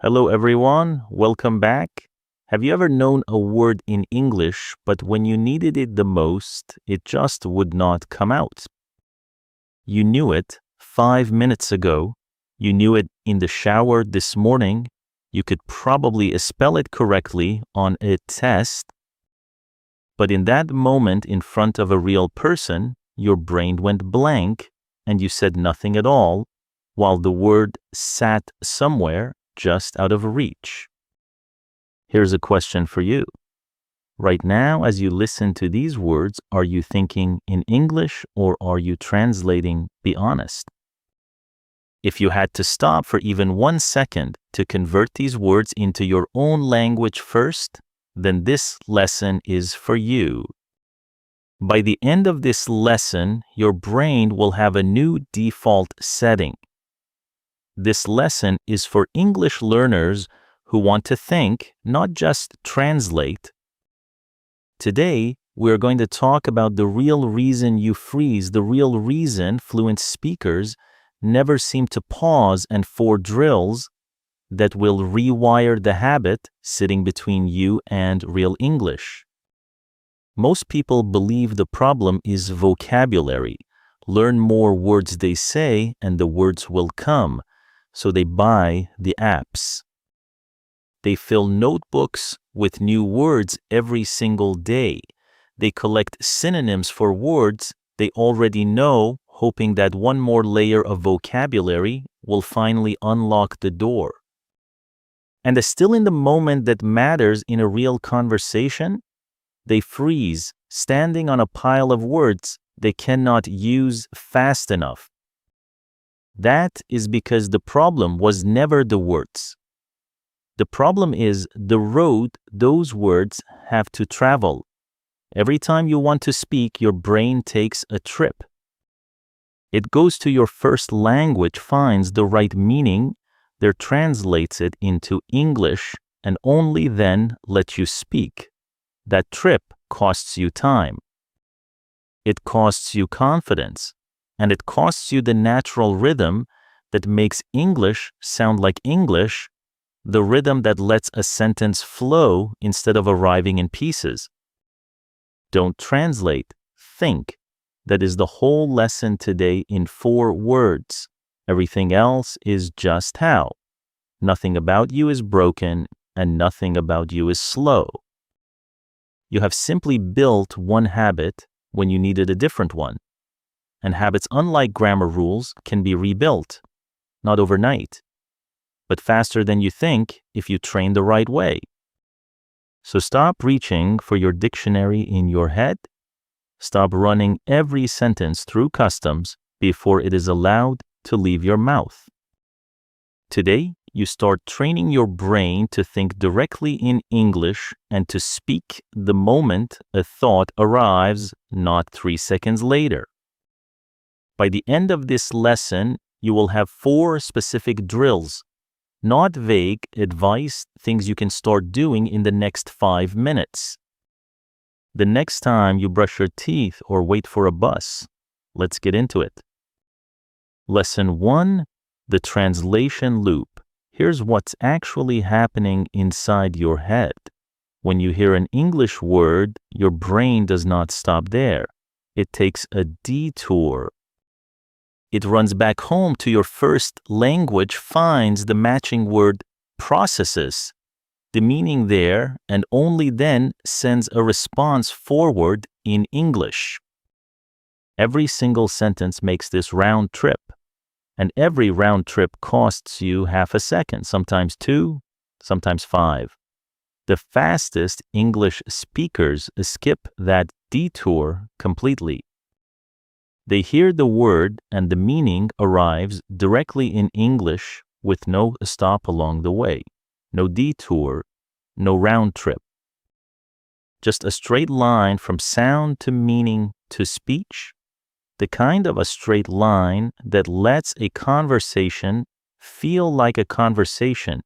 Hello, everyone. Welcome back. Have you ever known a word in English, but when you needed it the most, it just would not come out? You knew it 5 minutes ago. You knew it in the shower this morning. You could probably spell it correctly on a test. But in that moment in front of a real person, your brain went blank and you said nothing at all, while the word sat somewhere just out of reach. Here's a question for you. Right now, as you listen to these words, are you thinking in English or are you translating? Be honest. If you had to stop for even 1 second to convert these words into your own language first, then this lesson is for you. By the end of this lesson, your brain will have a new default setting. This lesson is for English learners who want to think, not just translate. Today, we're going to talk about the real reason you freeze, the real reason fluent speakers never seem to pause, and 4 drills that will rewire the habit sitting between you and real English. Most people believe the problem is vocabulary. Learn more words they say and the words will come. So they buy the apps. They fill notebooks with new words every single day. They collect synonyms for words they already know, hoping that one more layer of vocabulary will finally unlock the door. And still in the moment that matters in a real conversation, they freeze, standing on a pile of words they cannot use fast enough. That is because the problem was never the words. The problem is the road those words have to travel. Every time you want to speak, your brain takes a trip. It goes to your first language, finds the right meaning, there translates it into English, and only then lets you speak. That trip costs you time. It costs you confidence. And it costs you the natural rhythm that makes English sound like English, the rhythm that lets a sentence flow instead of arriving in pieces. Don't translate, think. That is the whole lesson today in 4 words. Everything else is just how. Nothing about you is broken and nothing about you is slow. You have simply built one habit when you needed a different one. And habits, unlike grammar rules, can be rebuilt, not overnight, but faster than you think if you train the right way. So stop reaching for your dictionary in your head. Stop running every sentence through customs before it is allowed to leave your mouth. Today, you start training your brain to think directly in English and to speak the moment a thought arrives, not 3 seconds later. By the end of this lesson, you will have 4 specific drills, not vague advice, things you can start doing in the next 5 minutes. The next time you brush your teeth or wait for a bus, let's get into it. Lesson 1, the translation loop. Here's what's actually happening inside your head. When you hear an English word, your brain does not stop there. It takes a detour. It runs back home to your first language, finds the matching word, processes the meaning there, and only then sends a response forward in English. Every single sentence makes this round trip, and every round trip costs you half a second, sometimes 2, sometimes 5. The fastest English speakers skip that detour completely. They hear the word and the meaning arrives directly in English with no stop along the way, no detour, no round trip. Just a straight line from sound to meaning to speech, the kind of a straight line that lets a conversation feel like a conversation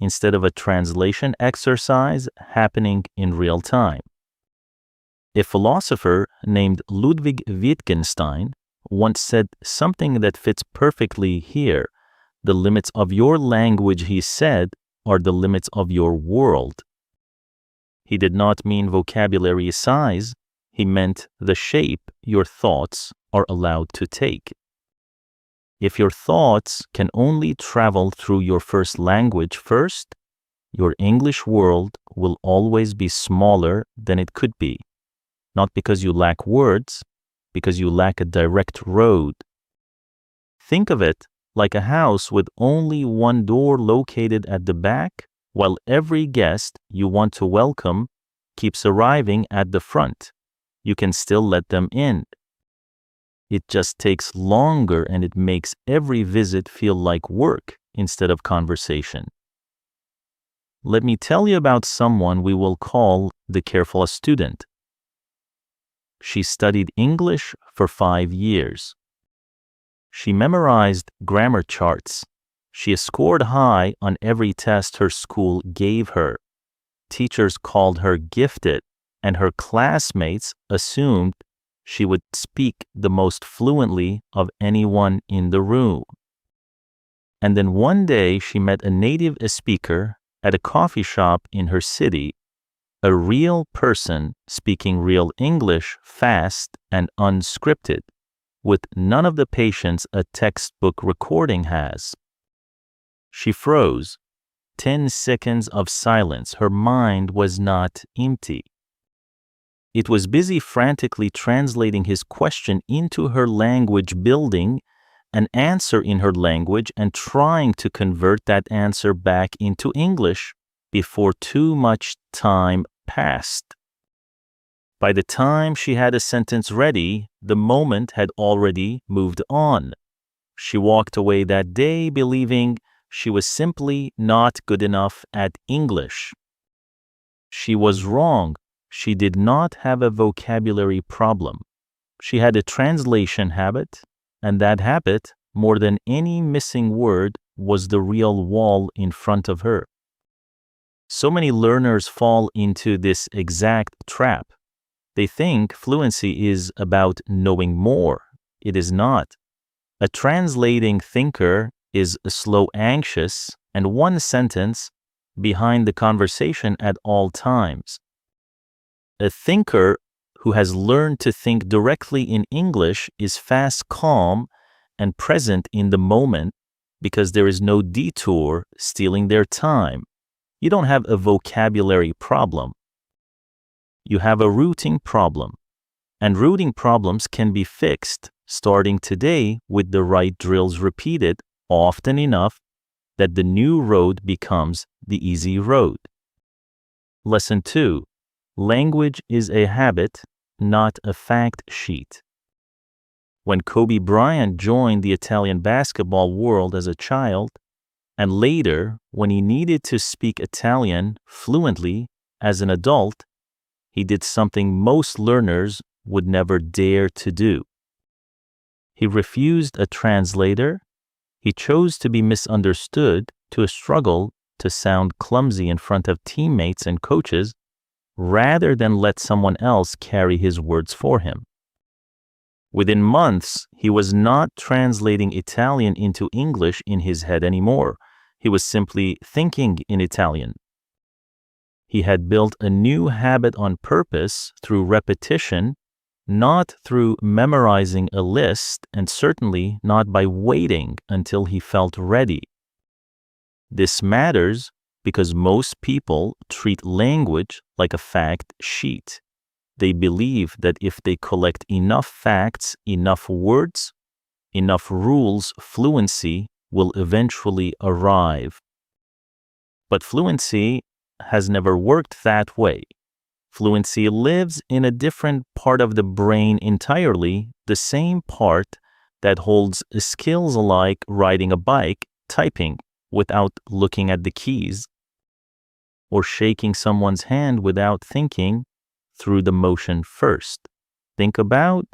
instead of a translation exercise happening in real time. A philosopher named Ludwig Wittgenstein once said something that fits perfectly here. The limits of your language, he said, are the limits of your world. He did not mean vocabulary size, he meant the shape your thoughts are allowed to take. If your thoughts can only travel through your first language first, your English world will always be smaller than it could be. Not because you lack words, because you lack a direct road. Think of it like a house with only one door located at the back, while every guest you want to welcome keeps arriving at the front. You can still let them in. It just takes longer and it makes every visit feel like work instead of conversation. Let me tell you about someone we will call the careful student. She studied English for 5 years. She memorized grammar charts. She scored high on every test her school gave her. Teachers called her gifted, and her classmates assumed she would speak the most fluently of anyone in the room. And then one day she met a native speaker at a coffee shop in her city, a real person speaking real English fast and unscripted, with none of the patience a textbook recording has. She froze. 10 seconds of silence. Her mind was not empty. It was busy frantically translating his question into her language, building an answer in her language and trying to convert that answer back into English before too much time passed. By the time she had a sentence ready, the moment had already moved on. She walked away that day believing she was simply not good enough at English. She was wrong. She did not have a vocabulary problem. She had a translation habit, and that habit, more than any missing word, was the real wall in front of her. So many learners fall into this exact trap. They think fluency is about knowing more. It is not. A translating thinker is slow, anxious, and one sentence behind the conversation at all times. A thinker who has learned to think directly in English is fast, calm, and present in the moment because there is no detour stealing their time. You don't have a vocabulary problem. You have a routing problem. And routing problems can be fixed starting today with the right drills repeated often enough that the new road becomes the easy road. Lesson 2. Language is a habit, not a fact sheet. When Kobe Bryant joined the Italian basketball world as a child, and later when he needed to speak Italian fluently as an adult, he did something most learners would never dare to do. He refused a translator. He chose to be misunderstood, to struggle to sound clumsy in front of teammates and coaches, rather than let someone else carry his words for him. Within months, he was not translating Italian into English in his head anymore. He was simply thinking in Italian. He had built a new habit on purpose through repetition, not through memorizing a list, and certainly not by waiting until he felt ready. This matters because most people treat language like a fact sheet. They believe that if they collect enough facts, enough words, enough rules, fluency will eventually arrive. But fluency has never worked that way. Fluency lives in a different part of the brain entirely, the same part that holds skills like riding a bike, typing without looking at the keys, or shaking someone's hand without thinking through the motion first. Think about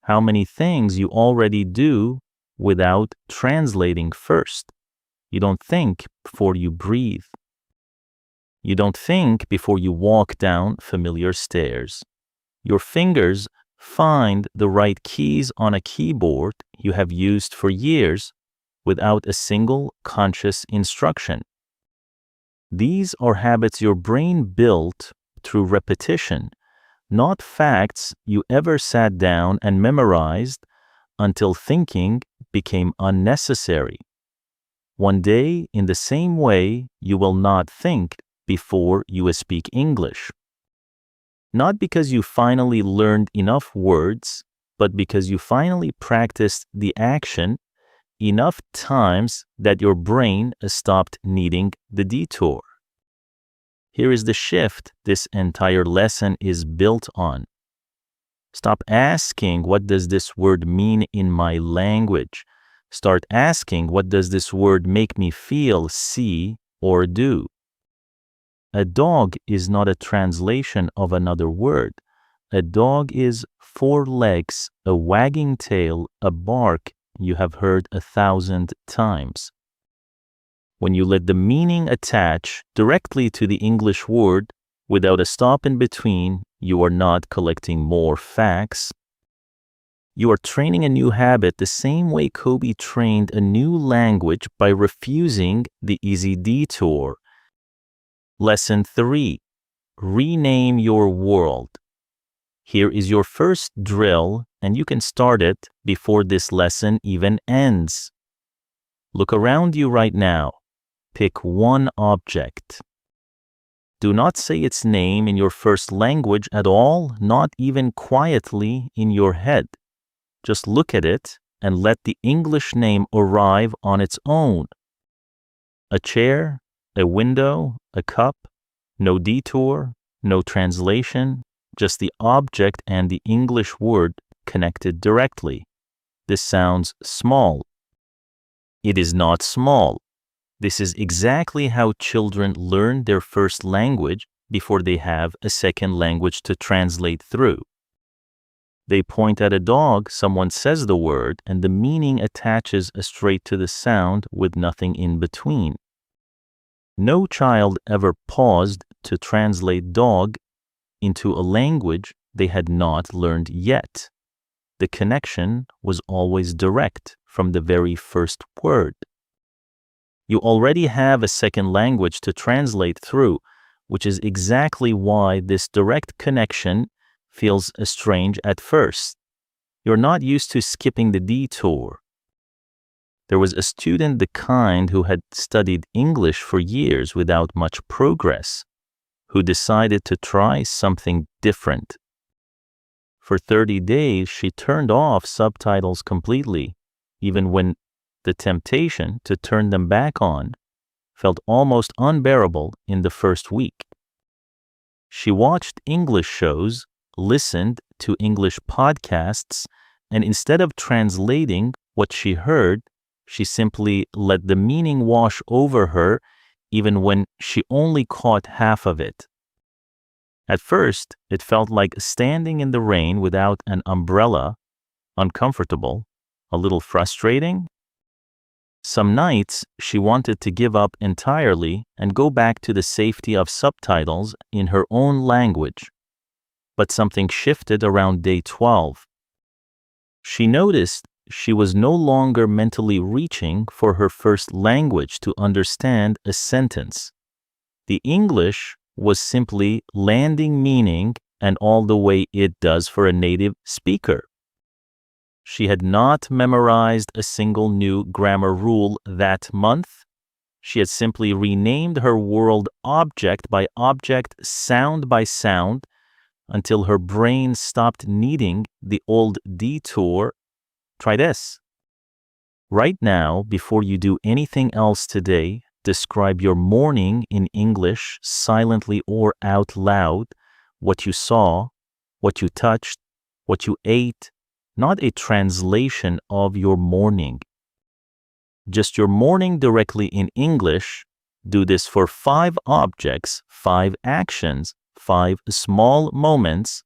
how many things you already do without translating first. You don't think before you breathe. You don't think before you walk down familiar stairs. Your fingers find the right keys on a keyboard you have used for years without a single conscious instruction. These are habits your brain built through repetition, not facts you ever sat down and memorized until thinking became unnecessary. One day, in the same way, you will not think before you speak English. Not because you finally learned enough words, but because you finally practiced the action enough times that your brain stopped needing the detour. Here is the shift this entire lesson is built on. Stop asking, what does this word mean in my language? Start asking, what does this word make me feel, see, or do? A dog is not a translation of another word. A dog is 4 legs, a wagging tail, a bark you have heard 1,000 times. When you let the meaning attach directly to the English word without a stop in between, you are not collecting more facts. You are training a new habit the same way Kobe trained a new language by refusing the easy detour. Lesson 3. Rename your world. Here is your first drill, and you can start it before this lesson even ends. Look around you right now. Pick one object. Do not say its name in your first language at all, not even quietly in your head. Just look at it and let the English name arrive on its own. A chair, a window, a cup, no detour, no translation, just the object and the English word connected directly. This sounds small. It is not small. This is exactly how children learn their first language before they have a second language to translate through. They point at a dog, someone says the word, and the meaning attaches straight to the sound with nothing in between. No child ever paused to translate dog into a language they had not learned yet. The connection was always direct from the very first word. You already have a second language to translate through, which is exactly why this direct connection feels strange at first. You're not used to skipping the detour. There was a student, the kind who had studied English for years without much progress, who decided to try something different. For 30 days, she turned off subtitles completely, even when the temptation to turn them back on felt almost unbearable in the first week. She watched English shows, listened to English podcasts, and instead of translating what she heard, she simply let the meaning wash over her, even when she only caught half of it. At first, it felt like standing in the rain without an umbrella, uncomfortable, a little frustrating. Some nights, she wanted to give up entirely and go back to the safety of subtitles in her own language. But something shifted around day 12. She noticed she was no longer mentally reaching for her first language to understand a sentence. The English was simply landing meaning and all the way it does for a native speaker. She had not memorized a single new grammar rule that month. She had simply renamed her world object by object, sound by sound, until her brain stopped needing the old detour. Try this. Right now, before you do anything else today, describe your morning in English silently or out loud, what you saw, what you touched, what you ate, not a translation of your morning. Just your morning directly in English. Do this for 5 objects, 5 actions, 5 small moments,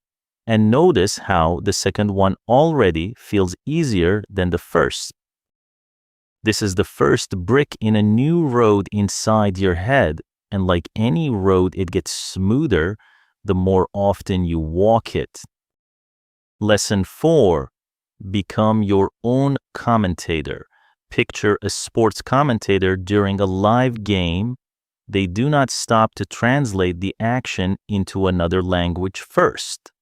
and notice how the second one already feels easier than the first. This is the first brick in a new road inside your head, and like any road, it gets smoother the more often you walk it. Lesson 4. Become your own commentator. Picture a sports commentator during a live game. they do not stop to translate the action into another language first.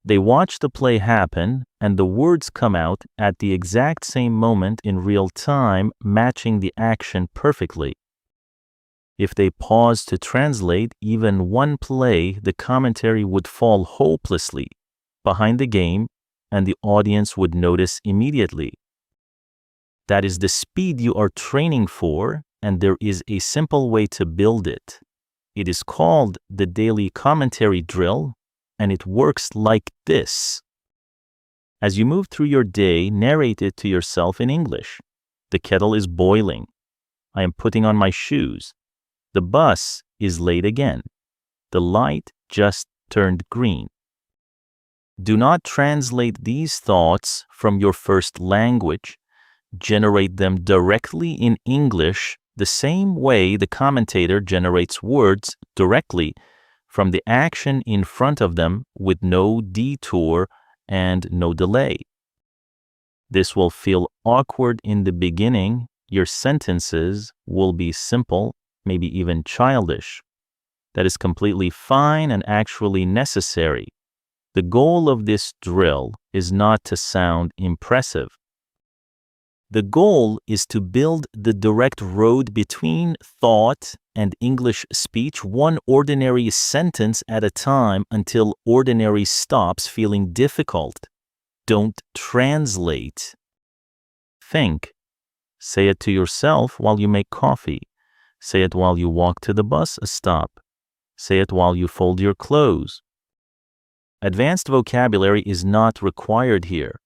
They watch the play happen, and the words come out at the exact same moment in real time, matching the action perfectly. If they pause to translate even one play, the commentary would fall hopelessly behind the game, and the audience would notice immediately. That is the speed you are training for, and there is a simple way to build it. It is called the daily commentary drill, and it works like this. As you move through your day, narrate it to yourself in English. The kettle is boiling. I am putting on my shoes. The bus is late again. The light just turned green. Do not translate these thoughts from your first language. Generate them directly in English the same way the commentator generates words directly from the action in front of them with no detour and no delay. This will feel awkward in the beginning. Your sentences will be simple, maybe even childish. That is completely fine and actually necessary. The goal of this drill is not to sound impressive. The goal is to build the direct road between thought and English speech, one ordinary sentence at a time, until ordinary stops feeling difficult. Don't translate. Think. Say it to yourself while you make coffee. Say it while you walk to the bus stop. Say it while you fold your clothes. Advanced vocabulary is not required here.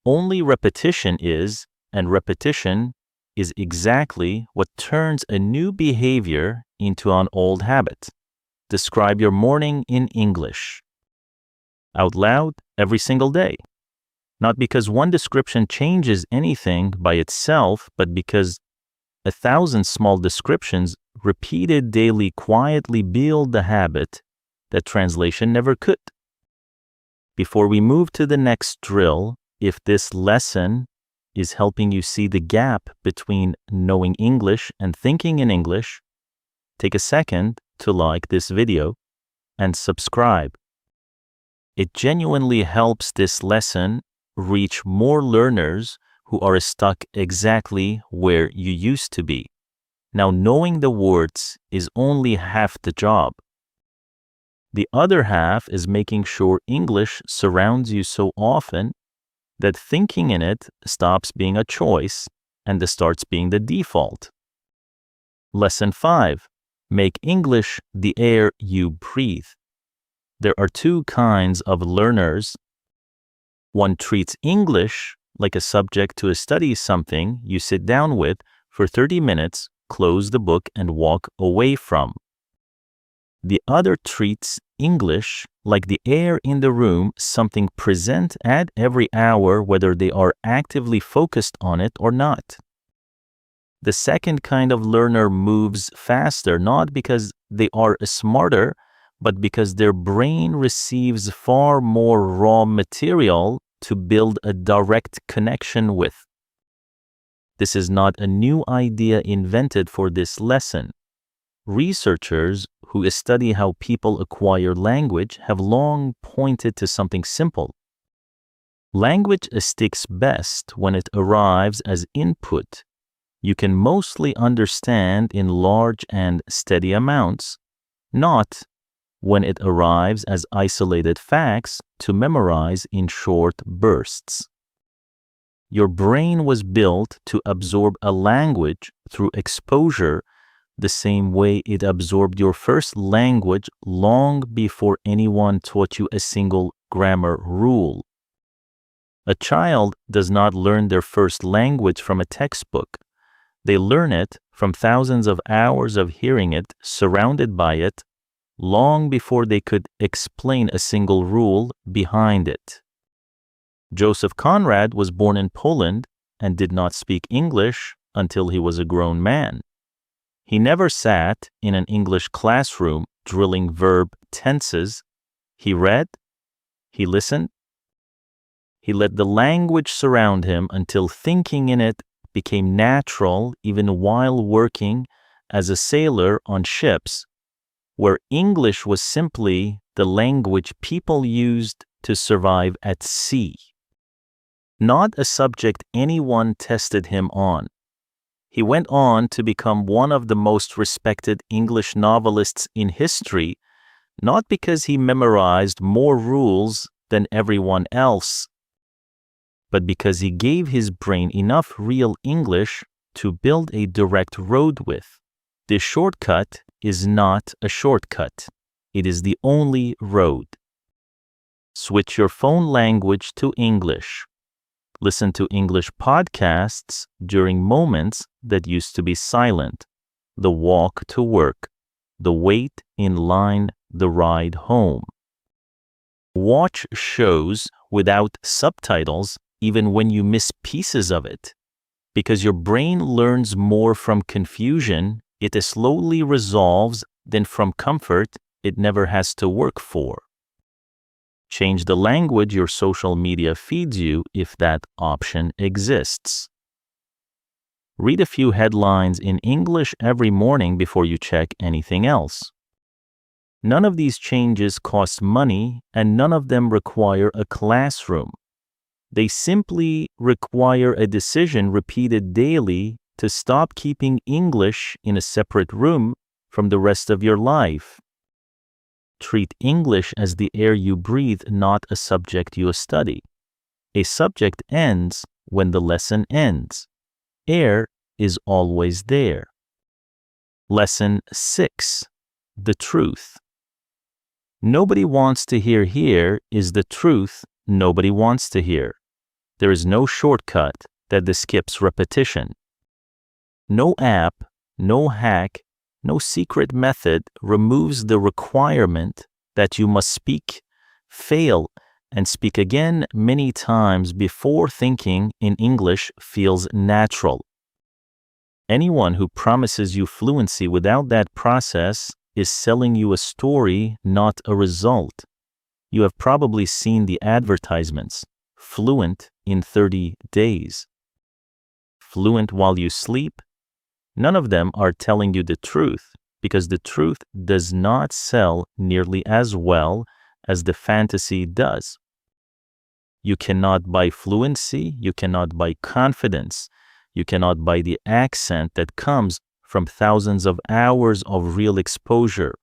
Only repetition is, and repetition is exactly what turns a new behavior into an old habit. Describe your morning in English. Out loud every single day. Not because one description changes anything by itself, but because 1,000 small descriptions repeated daily quietly build the habit that translation never could. Before we move to the next drill, if this lesson is helping you see the gap between knowing English and thinking in English, take a second to like this video and subscribe. It genuinely helps this lesson reach more learners who are stuck exactly where you used to be. Now, knowing the words is only half the job. The other half is making sure English surrounds you so often that thinking in it stops being a choice and starts being the default. Lesson 5. Make English the air you breathe. There are two kinds of learners. One treats English like a subject to study something you sit down with for 30 minutes, close the book, and walk away from. The other treats English like the air in the room, something present at every hour, whether they are actively focused on it or not. The second kind of learner moves faster, not because they are smarter, but because their brain receives far more raw material to build a direct connection with. This is not a new idea invented for this lesson. Researchers who study how people acquire language have long pointed to something simple. Language sticks best when it arrives as input you can mostly understand in large and steady amounts, not when it arrives as isolated facts to memorize in short bursts. Your brain was built to absorb a language through exposure the same way it absorbed your first language long before anyone taught you a single grammar rule. A child does not learn their first language from a textbook. They learn it from thousands of hours of hearing it, surrounded by it, long before they could explain a single rule behind it. Joseph Conrad was born in Poland and did not speak English until he was a grown man. He never sat in an English classroom drilling verb tenses. He read, he listened, he let the language surround him until thinking in it became natural even while working as a sailor on ships, where English was simply the language people used to survive at sea. Not a subject anyone tested him on. He went on to become one of the most respected English novelists in history, not because he memorized more rules than everyone else, but because he gave his brain enough real English to build a direct road with. The shortcut is not a shortcut. It is the only road. Switch your phone language to English. Listen to English podcasts during moments that used to be silent. The walk to work, the wait in line, the ride home. Watch shows without subtitles even when you miss pieces of it. Because your brain learns more from confusion it slowly resolves than from comfort it never has to work for. Change the language your social media feeds you if that option exists. Read a few headlines in English every morning before you check anything else. None of these changes cost money and none of them require a classroom. They simply require a decision repeated daily to stop keeping English in a separate room from the rest of your life. Treat English as the air you breathe, not a subject you study. A subject ends when the lesson ends. Air is always there. Lesson 6. The truth. Nobody wants to hear here is the truth nobody wants to hear. There is no shortcut that skips repetition. No app, no hack, no secret method removes the requirement that you must speak, fail, and speak again many times before thinking in English feels natural. Anyone who promises you fluency without that process is selling you a story, not a result. You have probably seen the advertisements. Fluent in 30 days. Fluent while you sleep. None of them are telling you the truth because the truth does not sell nearly as well as the fantasy does. You cannot buy fluency, you cannot buy confidence, you cannot buy the accent that comes from thousands of hours of real exposure.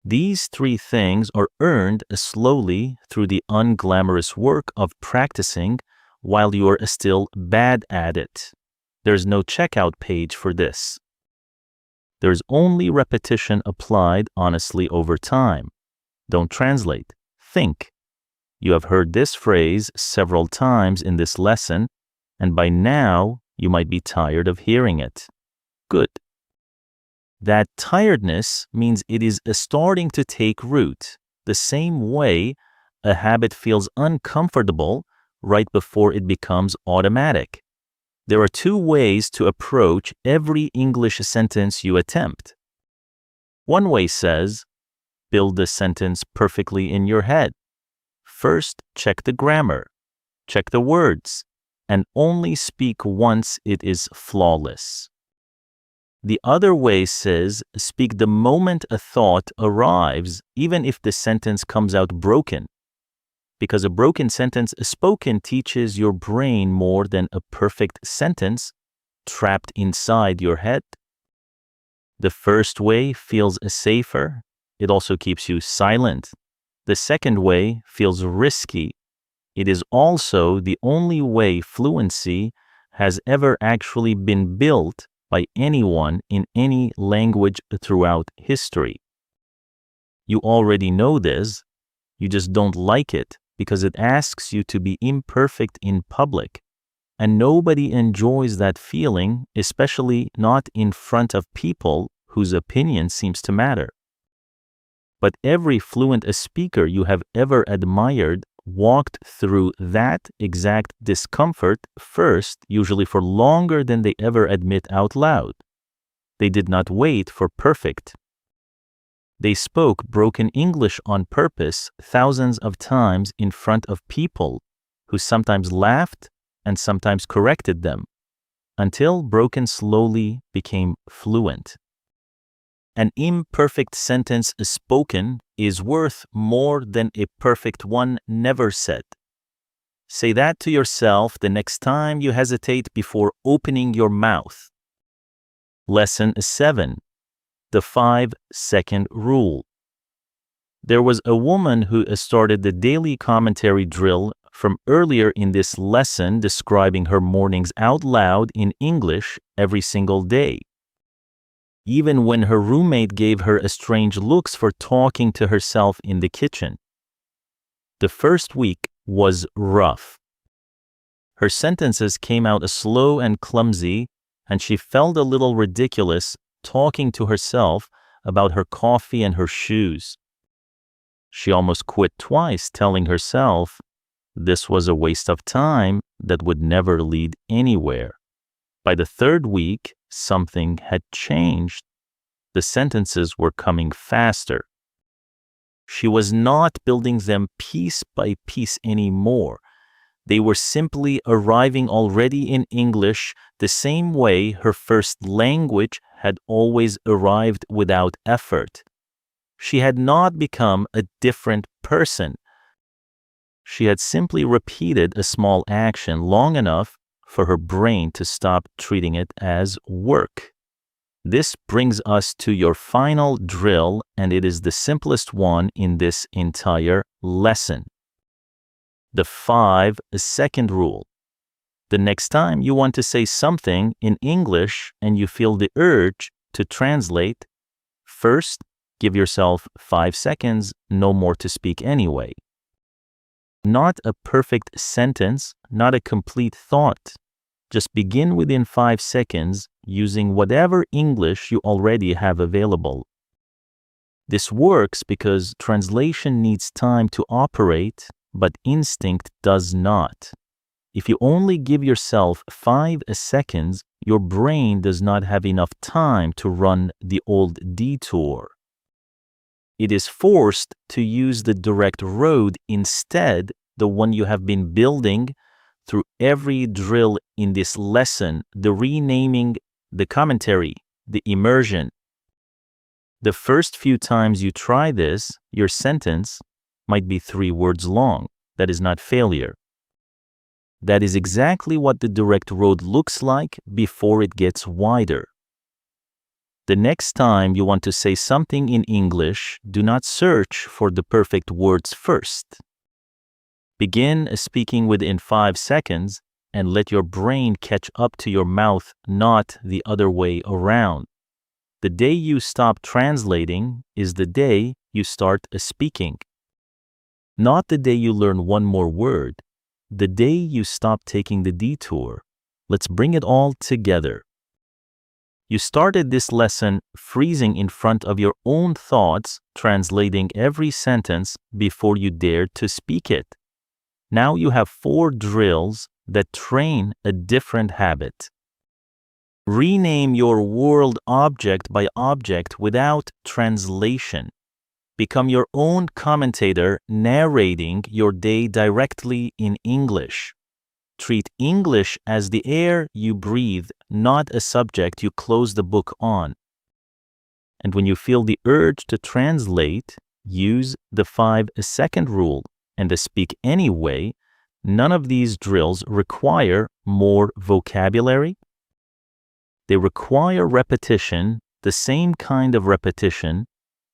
These three things are earned slowly through the unglamorous work of practicing while you are still bad at it. There's no checkout page for this. There's only repetition applied honestly over time. Don't translate. Think. You have heard this phrase several times in this lesson, and by now you might be tired of hearing it. Good. That tiredness means it is starting to take root, the same way a habit feels uncomfortable right before it becomes automatic. There are two ways to approach every English sentence you attempt. One way says, build the sentence perfectly in your head. First, check the grammar, check the words, and only speak once it is flawless. The other way says, speak the moment a thought arrives, even if the sentence comes out broken. Because a broken sentence spoken teaches your brain more than a perfect sentence trapped inside your head. The first way feels safer. It also keeps you silent. The second way feels risky. It is also the only way fluency has ever actually been built by anyone in any language throughout history. You already know this, you just don't like it because it asks you to be imperfect in public, and nobody enjoys that feeling, especially not in front of people whose opinion seems to matter. But every fluent speaker you have ever admired walked through that exact discomfort first, usually for longer than they ever admit out loud. They did not wait for perfect. They spoke broken English on purpose thousands of times in front of people who sometimes laughed and sometimes corrected them. until broken slowly became fluent. An imperfect sentence spoken is worth more than a perfect one never said. Say that to yourself the next time you hesitate before opening your mouth. Lesson 7. The 5-second rule. There was a woman who started the daily commentary drill from earlier in this lesson, describing her mornings out loud in English every single day. Even when her roommate gave her strange looks for talking to herself in the kitchen. The first week was rough. Her sentences came out slow and clumsy, and she felt a little ridiculous talking to herself about her coffee and her shoes. She almost quit twice, telling herself this was a waste of time that would never lead anywhere. By the third week, something had changed. The sentences were coming faster. She was not building them piece by piece anymore. They were simply arriving already in English the same way her first language had always arrived without effort. She had not become a different person. She had simply repeated a small action long enough for her brain to stop treating it as work. This brings us to your final drill, and it is the simplest one in this entire lesson. The 5-second rule. The next time you want to say something in English and you feel the urge to translate, first, give yourself 5 seconds, no more to speak anyway. Not a perfect sentence, not a complete thought. Just begin within 5 seconds using whatever English you already have available. This works because translation needs time to operate, but instinct does not. If you only give yourself 5 seconds, your brain does not have enough time to run the old detour. It is forced to use the direct road instead, the one you have been building through every drill in this lesson, the renaming, the commentary, the immersion. The first few times you try this, your sentence might be 3 words long. That is not failure. That is exactly what the direct road looks like before it gets wider. The next time you want to say something in English, do not search for the perfect words first. Begin speaking within 5 seconds and let your brain catch up to your mouth, not the other way around. The day you stop translating is the day you start speaking. Not the day you learn one more word, the day you stop taking the detour. Let's bring it all together. You started this lesson freezing in front of your own thoughts, translating every sentence before you dared to speak it. Now you have 4 drills that train a different habit. Rename your world object by object without translation. Become your own commentator, narrating your day directly in English. Treat English as the air you breathe, not a subject you close the book on. And when you feel the urge to translate, use the 5-second rule and speak anyway. None of these drills require more vocabulary. They require repetition, the same kind of repetition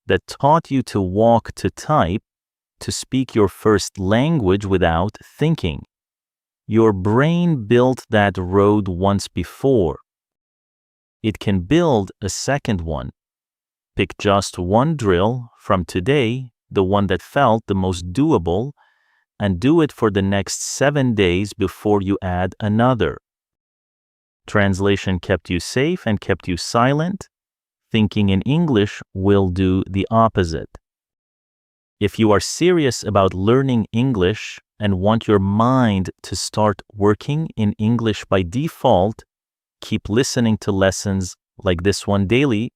that taught you to walk to type, to speak your first language without thinking. Your brain built that road once before. It can build a second one. Pick just one drill from today, the one that felt the most doable, and do it for the next 7 days before you add another. Translation kept you safe and kept you silent. Thinking in English will do the opposite. If you are serious about learning English and want your mind to start working in English by default, keep listening to lessons like this one daily,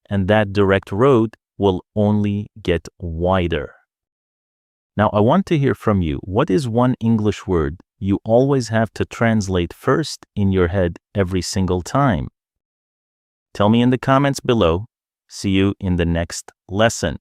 and that direct road will only get wider. Now, I want to hear from you. What is one English word you always have to translate first in your head every single time? Tell me in the comments below. See you in the next lesson.